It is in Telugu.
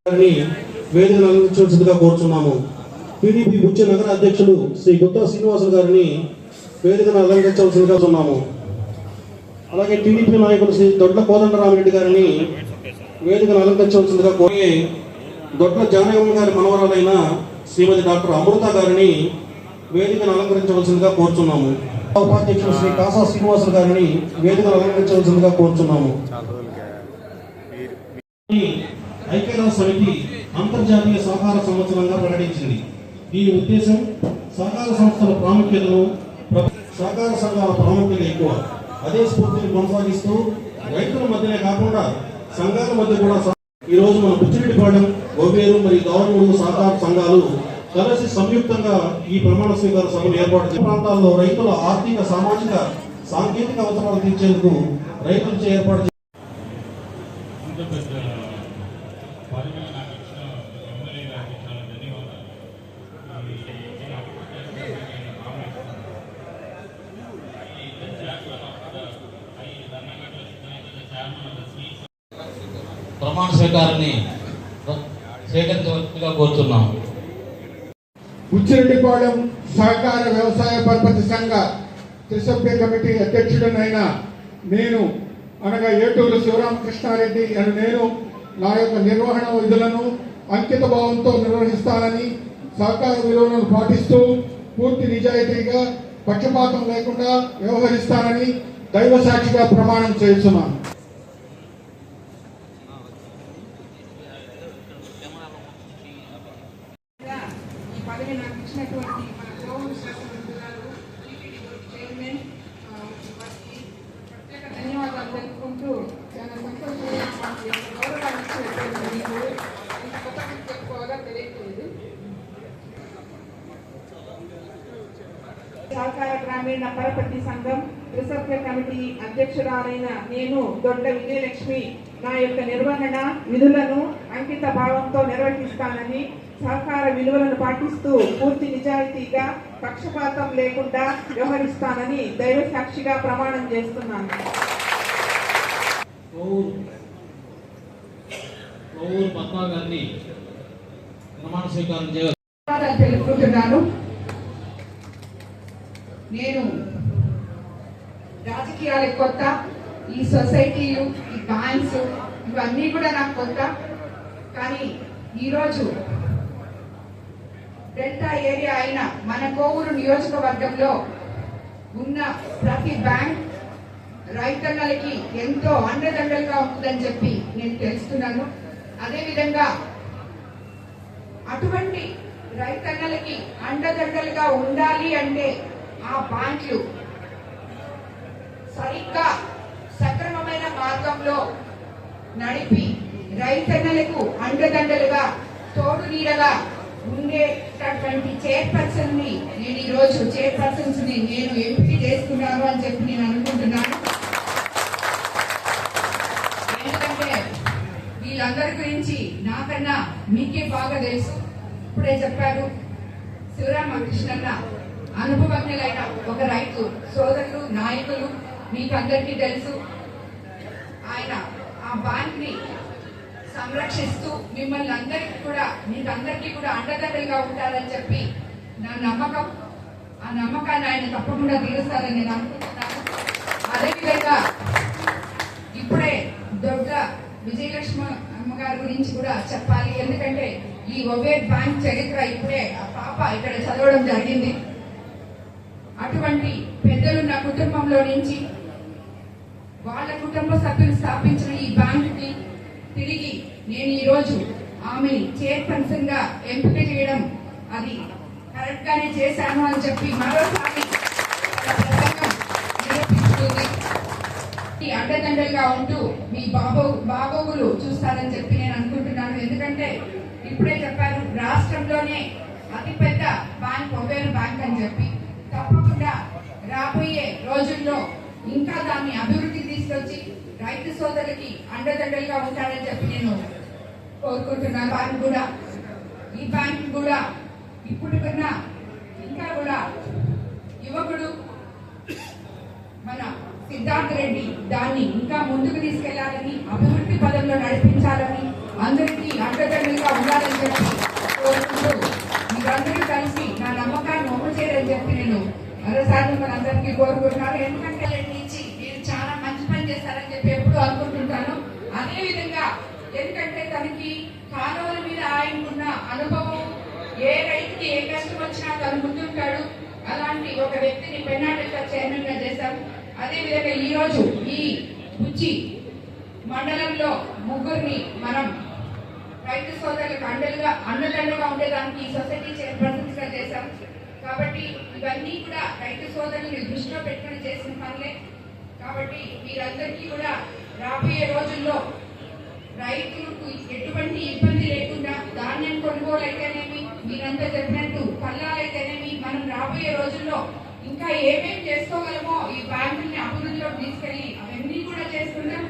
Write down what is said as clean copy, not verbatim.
వేదికను అలంకరించవలసిందిగా కోరుచున్నాము. టీడీపీ ఉచ్చ నగర అధ్యక్షులు శ్రీ గుత్తా శ్రీనివాసులు గారిని వేదికను అలంకరించవలసిందిగా ఉన్నాము. అలాగే టీడీపీ నాయకులు శ్రీ దొడ్ల కోదండరామిరెడ్డి గారిని వేదికను అలంకరించవలసిందిగా కోరి దొడ్ల జానకమ్మ గారి మనవరాలైన శ్రీమతి డాక్టర్ అమృత గారిని వేదికను అలంకరించవలసిందిగా కోరుచున్నాము. ఉపాధ్యక్షులు శ్రీ కాసా శ్రీనివాసులు గారిని వేదికను అలంకరించవలసిందిగా కోరుచున్నాము. ఐక్యరాజ్య సమితి అంతర్జాతీయ సహకార సంవత్సరంగా ప్రకటించింది. దీని ఉద్దేశం సహకార సంస్థల ప్రాముఖ్యతను, సహకార సంఘాల ప్రాముఖ్యత ఎక్కువ. అదే స్ఫూర్తిని కొనసాగిస్తూ రైతుల మధ్యనే కాకుండా సంఘాల మధ్య కూడా ఈ రోజు మన బుచ్చిరెడ్డిపాలెం, గోవేరు మరియు గవర్నూరు సహకార సంఘాలు కలిసి సంయుక్తంగా ఈ ప్రమాణ స్వీకార సభను ఏర్పాటు చేసిన ప్రాంతాల్లో రైతుల ఆర్థిక, సామాజిక, సాంకేతిక అవసరాలు తీర్చేందుకు రైతులచే ఏర్పాటు ప్రమాణ స్వీకారాన్ని స్వీకరించవలసిందిగా కోరుతున్నాం. బుచ్చిరెడ్డిపాలెం సహకార వ్యవసాయ పరపతి సంఘ త్రిసభ్య కమిటీ అధ్యక్షుడినైన నేను అనగా ఏటూరు శివరామకృష్ణారెడ్డి అని నేను నా యొక్క నిర్వహణ విధులను అంకిత భావంతో నిర్వహిస్తానని, సహకార విలువలను పాటిస్తూ పూర్తి నిజాయితీగా పక్షపాతం లేకుండా వ్యవహరిస్తానని దైవ సాక్షిగా ప్రమాణం చేస్తున్నాను. పదవి నాకు ఇచ్చినటువంటి మన గౌరవ శాసనసభ్యురాలు టీటీడీ బోర్డు చైర్మన్ వారికి ప్రత్యేక ధన్యవాదాలు తెలుపుకుంటూ చాలా సంతోషంగా మాకు గౌరవాన్ని ఇచ్చినటువంటి మీకు ఇంత కొత్తగా చెప్పుకోవాలా తెలియట్లేదు. సహకార గ్రామీణ పరపతి సంఘం త్రిసభ్య కమిటీ అధ్యక్షురాలైన నేను దొడ్డ విజయలక్ష్మి నా యొక్క నిర్వహణ విధులను అంకిత భావంతో నిర్వహిస్తానని, సహకార విలువలను పాటిస్తూ పూర్తి నిజాయితీగా పక్షపాతం లేకుండా వ్యవహరిస్తానని దైవ సాక్షిగా ప్రమాణం చేస్తున్నాను. తెలుపుకుంటున్నాను. నేను రాజకీయాలకు కొత్త, ఈ సొసైటీలు, ఈ బ్యాంక్స్ ఇవన్నీ కూడా నాకు కొత్త. కానీ ఈరోజు డెల్టా ఏరియా అయిన మన కోవూరు నియోజకవర్గంలో ఉన్న ప్రతి బ్యాంక్ రైతన్నలకి ఎంతో అండదండలుగా ఉంటుందని చెప్పి నేను తెలుసుకున్నాను. అదేవిధంగా అటువంటి రైతన్నలకి అండదండలుగా ఉండాలి అంటే ఆ బ్యాంకులు సరిగ్గా సక్రమమైన మార్గంలో నడిపి రైతన్నలకు అండదండలుగా తోడు నీడగా ఉండేటటువంటి చైర్పర్సన్ ని నేను ఈరోజు చైర్పర్సన్స్ ని నేను ఎంపిక చేసుకున్నాను అని చెప్పి నేను అనుకుంటున్నాను. ఎందుకంటే వీళ్ళందరి గురించి నాకన్నా మీకే బాగా తెలుసు. ఇప్పుడే చెప్పారు శివరామకృష్ణన్న అనుభవజ్ఞులైన ఒక రైతు సోదరులు, నాయకులు, మీకు అందరికీ తెలుసు. ఆయన ఆ బ్యాంక్ ని సంరక్షిస్తూ మిమ్మల్ని అందరికీ కూడా, మీకు అందరికీ కూడా అండదండలుగా ఉంటారని చెప్పి నా నమ్మకం. ఆ నమ్మకాన్ని ఆయన తప్పకుండా తీరుస్తారని నేను అనుకుంటున్నాను. అదేవిధంగా ఇప్పుడే దొడ్డ విజయలక్ష్మి అమ్మగారి గురించి కూడా చెప్పాలి. ఎందుకంటే ఈ ఒవేర్ బ్యాంక్ చరిత్ర ఇప్పుడే ఆ పాప ఇక్కడ చదవడం జరిగింది. అటువంటి పెద్దలు నా కుటుంబంలో నుంచి వాళ్ళ కుటుంబ సభ్యులు స్థాపించిన ఈ బ్యాంకుకి తిరిగి నేను ఈరోజు ఆమెని చైర్పర్సన్ గా ఎంపిక చేయడం అది కరెక్ట్ గానే చేశాను అని చెప్పి మరోసారి నిరూపిస్తుంది. అండదండలుగా ఉంటూ మీ బాగోగులు చూస్తారని చెప్పి నేను అనుకుంటున్నాను. ఎందుకంటే ఇప్పుడే చెప్పారు రాష్ట్రంలోనే అతిపెద్ద బ్యాంక్ ఒవేర్ బ్యాంక్ అని చెప్పి. తప్పకుండా రాబోయే రోజుల్లో ఇంకా దాన్ని అభివృద్ధి తీసుకొచ్చి రైతు సోదరులకి అండదండలుగా ఉంటారని చెప్పి నేను కోరుకుంటున్నాను. ఈ బ్యాంక్ కూడా ఇప్పుడు కన్నా ఇంకా కూడా యువకుడు మన సిద్ధార్థ రెడ్డి దాన్ని ఇంకా ముందుకు తీసుకెళ్లాలని, అభివృద్ధి పదంలో నడిపించాలని, అందరికీ అండదండలుగా ఉండాలని చెప్పి కోరుకుంటూ మీరందరూ కలిసి నా నమ్మకాన్ని ఒమ్ము చేయరని చెప్పి నేను మరోసారి మిమ్మల్ని అందరికీ కోరుకుంటున్నాను. ఎందుకంటే నుంచి మీరు చాలా మంచి పని చేస్తారని చెప్పి ఎప్పుడు అనుకుంటుంటాను. అదే విధంగా ఎందుకంటే తనకి కాలువల మీద ఆయనకున్న అనుభవం, ఏ రైతుకి ఏ కష్టం వచ్చినా తను ముందుంటాడు. అలాంటి ఒక వ్యక్తిని పెన్నాటెక్క చైర్మన్ గా చేశాం. అదే విధంగా ఈ రోజు ఈ బుచ్చి మండలంలో ముగ్గురిని మనం రైతు సోదరులకు అండదండగా ఉండేదానికి ఈ సొసైటీ చైర్పర్సన్స్ గా చేశాం. కాబట్టి ఇవన్నీ కూడా రైతు సోదరుల్ని దృష్టిలో పెట్టుకుని చేసిన పనులే. కాబట్టి మీరందరికీ కూడా రాబోయే రోజుల్లో రైతులకు ఎటువంటి ఇబ్బంది లేకుండా ధాన్యం కొనుగోలు అయితేనేమి, మీరంతా చెప్పినట్టు కల్లాలైతేనేమి, మనం రాబోయే రోజుల్లో ఇంకా ఏమేమి చేసుకోగలమో ఈ బ్యాంకుల్ని అభివృద్ధిలోకి తీసుకెళ్లి అవన్నీ కూడా చేసుకుందాం.